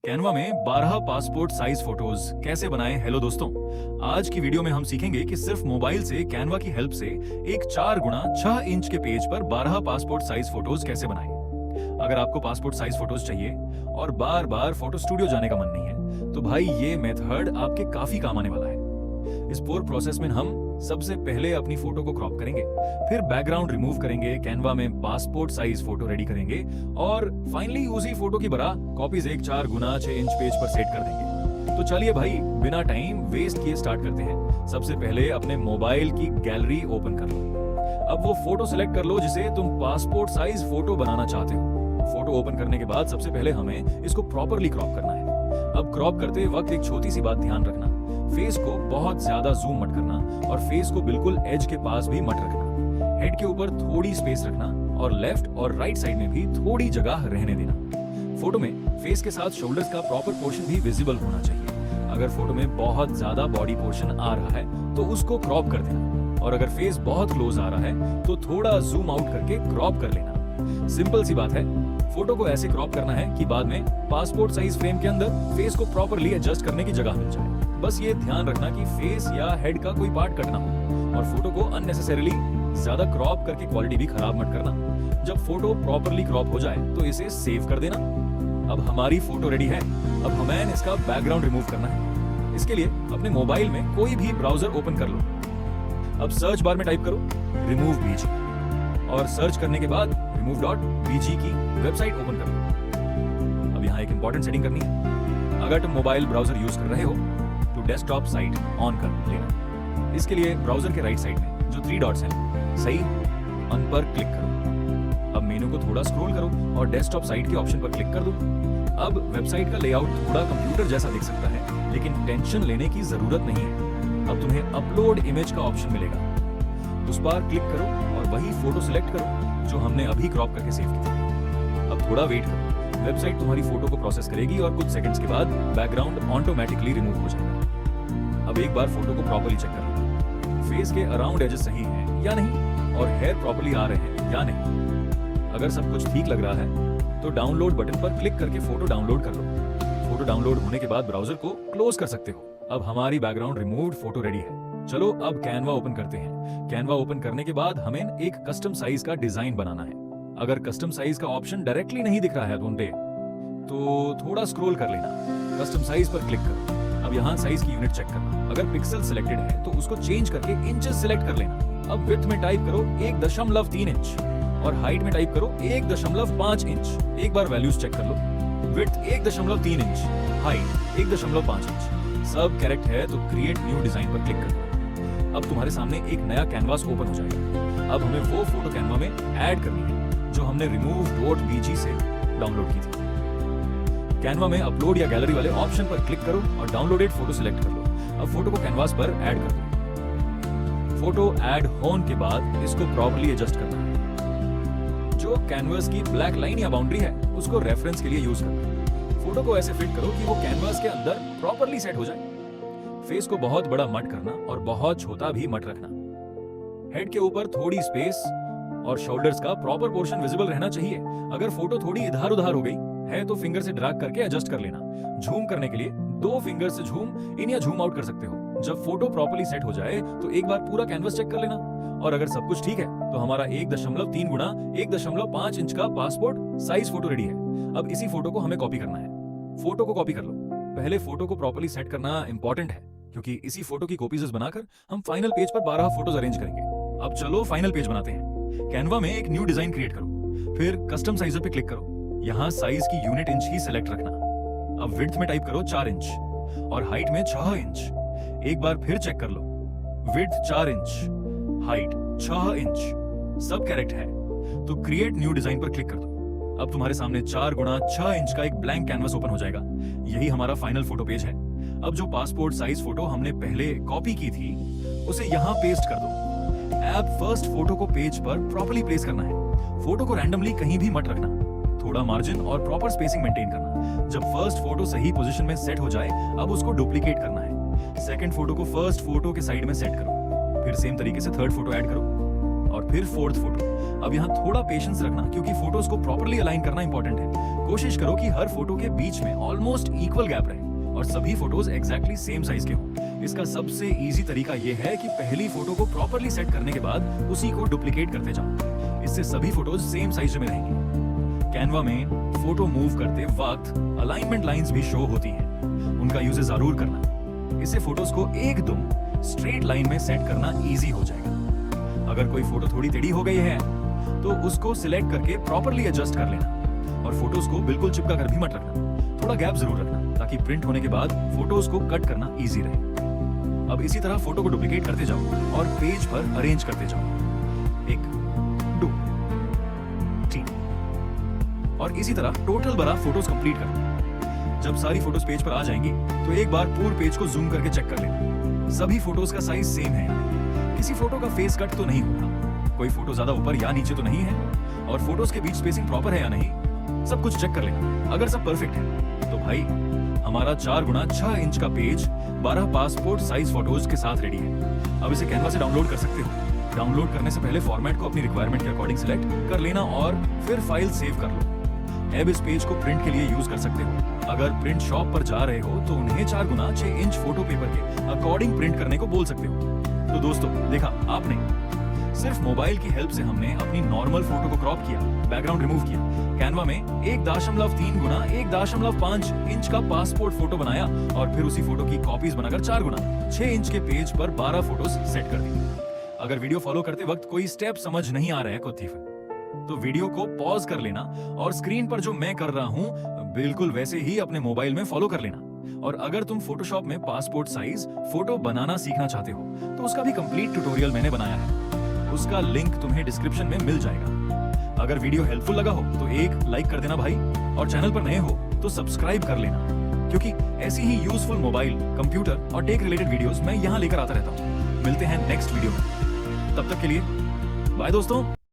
Canva में 12 passport size photos कैसे बनाएं। हेलो दोस्तों, आज की वीडियो में हम सीखेंगे कि सिर्फ मोबाइल से कैनवा की हेल्प से एक 4x6 इंच के पेज पर 12 पासपोर्ट साइज फोटोज कैसे बनाएं। अगर आपको पासपोर्ट साइज फोटोज चाहिए और बार बार फोटो स्टूडियो जाने का मन नहीं है तो भाई ये मेथड आपके काफी काम आने वाला है। इस पूरे प्रोसेस में हम सबसे पहले अपनी फोटो को क्रॉप करेंगे, फिर बैकग्राउंड रिमूव करेंगे, कैनवा में पासपोर्ट साइज फोटो रेडी करेंगे और फाइनली उसी फोटो की बरा कॉपीज एक 4x6 इंच पेज पर सेट कर देंगे। तो चलिए भाई बिना टाइम वेस्ट किए स्टार्ट करते हैं। सबसे पहले अपने मोबाइल की गैलरी ओपन कर लो। अब वो फोटो सिलेक्ट कर लो जिसे तुम पासपोर्ट साइज फोटो बनाना चाहते हो। फोटो ओपन करने के बाद सबसे पहले हमें इसको प्रॉपरली क्रॉप करना है। अब क्रॉप करते वक्त एक छोटी सी बात ध्यान रखना, फेस को बहुत ज्यादा जूम मत करना और फेस को बिल्कुल एज के पास भी मत रखना। हेड के ऊपर थोड़ी स्पेस रखना और लेफ्ट और राइट साइड में भी थोड़ी जगह रहने देना। फोटो में फेस के साथ शोल्डर्स का प्रॉपर पोर्शन भी विजिबल होना चाहिए। अगर फोटो में बहुत ज्यादा बॉडी पोर्शन आ रहा है तो उसको क्रॉप कर देना और अगर फेस बहुत क्लोज आ रहा है तो थोड़ा जूम आउट करके क्रॉप कर लेना। सिंपल सी बात है, फोटो को ऐसे क्रॉप करना है कि बाद में पासपोर्ट साइज फ्रेम के अंदर फेस को प्रॉपरली एडजस्ट करने की जगह मिल जाए। बस ये ध्यान रखना कि फेस या हेड का कोई पार्ट कट ना हो और फोटो को अननेसेसरीली ज्यादा क्रॉप करके क्वालिटी भी खराब मत करना। जब फोटो प्रॉपरली क्रॉप हो जाए तो इसे सेव कर देना। अब हमारी फोटो रेडी है। अब हमें इसका बैकग्राउंड रिमूव करना है। इसके लिए अपने मोबाइल में कोई भी ब्राउजर ओपन कर लो। अब सर्च बार में टाइप करो रिमूव बीजी और सर्च करने के बाद remove.bg की वेबसाइट ओपन करो। अब यहाँ एक इंपॉर्टेंट सेटिंग करनी है। अगर तुम मोबाइल ब्राउजर यूज कर रहे हो तो डेस्कटॉप साइट ऑन कर लेना। इसके लिए ब्राउजर के राइट साइड में जो 3 डॉट्स हैं सही उन पर क्लिक करो। अब मेनू को थोड़ा स्क्रॉल करो और डेस्कटॉप साइट के ऑप्शन पर क्लिक कर दो। अब वेबसाइट का लेआउट थोड़ा कंप्यूटर जैसा दिख सकता है, लेकिन टेंशन लेने की जरूरत नहीं है। अब तुम्हें अपलोड इमेज का ऑप्शन मिलेगा, उस पर क्लिक करो और वही फोटो सिलेक्ट करो जो हमने अभी क्रॉप करके सेव की थी। अब थोड़ा वेट करो, वेबसाइट तुम्हारी फोटो को प्रोसेस करेगी और कुछ सेकंड्स के बाद बैकग्राउंड ऑटोमेटिकली रिमूव हो जाएगा। अब एक बार फोटो को प्रॉपर्ली चेक कर लो, फेस के अराउंड एजेस सही हैं या नहीं और हेयर प्रॉपर्ली आ रहे हैं या नहीं। अगर सब कुछ ठीक लग रहा है तो डाउनलोड बटन पर क्लिक करके फोटो डाउनलोड कर लो। फोटो डाउनलोड होने के बाद ब्राउजर को क्लोज कर सकते हो। अब हमारी बैकग्राउंड रिमूव्ड फोटो रेडी है। चलो अब कैनवा ओपन करते हैं। कैनवा ओपन करने के बाद हमें एक कस्टम साइज का डिजाइन बनाना है। अगर कस्टम साइज का ऑप्शन डायरेक्टली नहीं दिख रहा है तो थोड़ा स्क्रॉल कर लेना, कस्टम साइज पर क्लिक करो। अब यहाँ साइज की यूनिट चेक करना। अगर पिक्सल सिलेक्टेड है तो उसको चेंज करके इंचेस सिलेक्ट कर लेना। अब विड्थ में टाइप करो 1.3 इंच और हाइट में टाइप करो 1.5 इंच। एक बार वैल्यूज चेक कर लो, विड्थ 1.3 इंच, हाइट 1.5 इंच, सब करेक्ट है तो क्रिएट न्यू डिजाइन पर क्लिक करो। अब तुम्हारे सामने एक नया कैनवास ओपन हो जाएगा। अब हमें वो फोटो कैनवा में ऐड करनी है जो हमने remove.bg से डाउनलोड की थी। कैनवा में अपलोड या गैलरी वाले ऑप्शन पर क्लिक करो और डाउनलोडेड फोटो सिलेक्ट कर लो। अब फोटो को कैनवास पर ऐड कर दो। फोटो ऐड होने के बाद इसको प्रॉपर्ली एडजस्ट करना है। जो कैनवास की ब्लैक लाइन या बाउंड्री है उसको रेफरेंस के लिए यूज करना। फोटो को ऐसे फिट करो कि वो कैनवास के अंदर प्रॉपर्ली सेट हो जाए। फेस को बहुत बड़ा मत करना और बहुत छोटा भी मत रखना। हेड के ऊपर थोड़ी स्पेस और शोल्डर्स का प्रॉपर पोर्शन विजिबल रहना चाहिए। अगर फोटो थोड़ी इधर उधर हो गई है तो फिंगर से ड्रैग करके एडजस्ट कर लेना। झूम करने के लिए 2 फिंगर से झूम इन या झूम आउट कर सकते हो। जब फोटो प्रॉपर्ली सेट हो जाए तो एक बार पूरा कैनवस चेक कर लेना और अगर सब कुछ ठीक है तो हमारा 1.3x1.5 इंच का पासपोर्ट साइज फोटो रेडी है। अब इसी फोटो को हमें कॉपी करना है। फोटो को कॉपी कर लो। पहले फोटो को प्रॉपर्ली सेट करना इंपॉर्टेंट है क्योंकि इसी फोटो की कॉपीज बनाकर हम फाइनल पेज पर 12 फोटोज अरेंज करेंगे। अब चलो फाइनल पेज बनाते हैं। कैनवा में एक न्यू डिजाइन क्रिएट करो, फिर कस्टम साइजर पे क्लिक करो। यहाँ साइज की यूनिट इंच ही सिलेक्ट रखना। अब विड्थ में टाइप करो 4 इंच और हाइट में 6 इंच। एक बार फिर चेक कर लो, विड्थ 4 इंच, हाइट 6 इंच, सब करेक्ट है तो क्रिएट न्यू डिजाइन पर क्लिक कर दो। अब तुम्हारे सामने 4x6 इंच का एक ब्लैंक कैनवस ओपन हो जाएगा। यही हमारा फाइनल फोटो पेज है। अब जो पासपोर्ट साइज फोटो हमने पहले कॉपी की थी उसे यहाँ पेस्ट कर दो। अब फर्स्ट फोटो को पेज पर प्रॉपर्ली प्लेस करना है। फोटो को रैंडमली कहीं भी मत रखना। थोड़ा मार्जिन और प्रॉपर स्पेसिंग मेंटेन करना। जब फर्स्ट फोटो सही पोजीशन में सेट हो जाए अब उसको डुप्लीकेट करना है। सेकंड फोटो को फर्स्ट फोटो के साइड में सेट करो, फिर सेम तरीके से थर्ड फोटो ऐड करो और फिर फोर्थ फोटो। अब यहाँ थोड़ा पेशेंस रखना क्योंकि फोटोज को प्रॉपर्ली अलाइन करना इंपॉर्टेंट है। कोशिश करो कि हर फोटो के बीच में ऑलमोस्ट इक्वल गैप रहे और सभी फोटोज एग्जैक्टली सेम साइज के हों। इसका सबसे इजी तरीका यह है कि पहली फोटो को प्रॉपर्ली सेट करने के बाद उसी को डुप्लीकेट करते जाओ। इससे सभी फोटोज सेम साइज में रहेंगी। कैनवा में फोटो मूव करते वक्त अलाइनमेंट लाइंस भी शो होती हैं। उनका यूज जरूर करना। इससे फोटोज को एकदम स्ट्रेट लाइन में सेट करना इजी हो जाएगा। अगर कोई फोटो थोड़ी टेढ़ी हो गई है तो उसको सिलेक्ट करके प्रॉपर्ली एडजस्ट कर लेना और फोटोज को बिल्कुल चिपका कर भी मत रखना। थोड़ा गैप जरूर रखना ताकि प्रिंट होने के बाद फोटोज को कट करना इजी रहे। अब इसी तरह फोटो को डुप्लीकेट करते जाओ और पेज पर अरेंज करते जाओ। 1 2 3 और इसी तरह टोटल 12 फोटोज कंप्लीट कर। जब सारी फोटोज पेज पर आ जाएंगी तो एक बार पूरे पेज को जूम करके चेक कर लेना सभी फोटोज का साइज सेम है। किसी फोटो का फेस कट तो नहीं होगा, कोई फोटो ज्यादा ऊपर या नीचे तो नहीं है और फोटोज के बीच स्पेसिंग प्रॉपर है या नहीं, सब कुछ चेक कर लेना। अगर सब परफेक्ट है तो भाई हमारा 4x6 इंच का पेज 12 पासपोर्ट साइज फोटोज के साथ रेडी है। अब इसे कैनवा से डाउनलोड कर सकते हो। डाउनलोड करने से पहले फॉर्मेट को अपनी रिक्वायरमेंट के अकॉर्डिंग सिलेक्ट कर लेना और फिर फाइल सेव कर लो। अब इस पेज को प्रिंट के लिए यूज कर सकते हो। अगर प्रिंट शॉप पर जा रहे हो तो उन्हें 4x6 इंच फोटो पेपर के अकॉर्डिंग प्रिंट करने को बोल सकते हो। तो दोस्तों देखा आपने, सिर्फ मोबाइल की हेल्प से हमने अपनी नॉर्मल फोटो को क्रॉप किया, बैकग्राउंड रिमूव किया, कैनवा में 1.3x1.5 इंच का पासपोर्ट फोटो बनाया और फिर उसी फोटो की कॉपीज बनाकर 4x6 इंच के पेज पर 12 फोटोज सेट कर दी। अगर वीडियो फॉलो करते वक्त कोई स्टेप समझ नहीं आ रहा है तो वीडियो को पॉज कर लेना और स्क्रीन पर जो मैं कर रहा हूं बिल्कुल वैसे ही अपने मोबाइल में फॉलो कर लेना। और अगर तुम फोटोशॉप में पासपोर्ट साइज फोटो बनाना सीखना चाहते हो तो उसका भी कंप्लीट ट्यूटोरियल मैंने बनाया है। उसका लिंक तुम्हें डिस्क्रिप्शन में मिल जाएगा। अगर वीडियो हेल्पफुल लगा हो तो एक लाइक कर देना भाई, और चैनल पर नए हो तो सब्सक्राइब कर लेना, क्योंकि ऐसी ही यूजफुल मोबाइल, कंप्यूटर और टेक रिलेटेड वीडियोस मैं यहाँ लेकर आता रहता हूँ। मिलते हैं नेक्स्ट वीडियो में, तब तक के लिए बाय दोस्तों।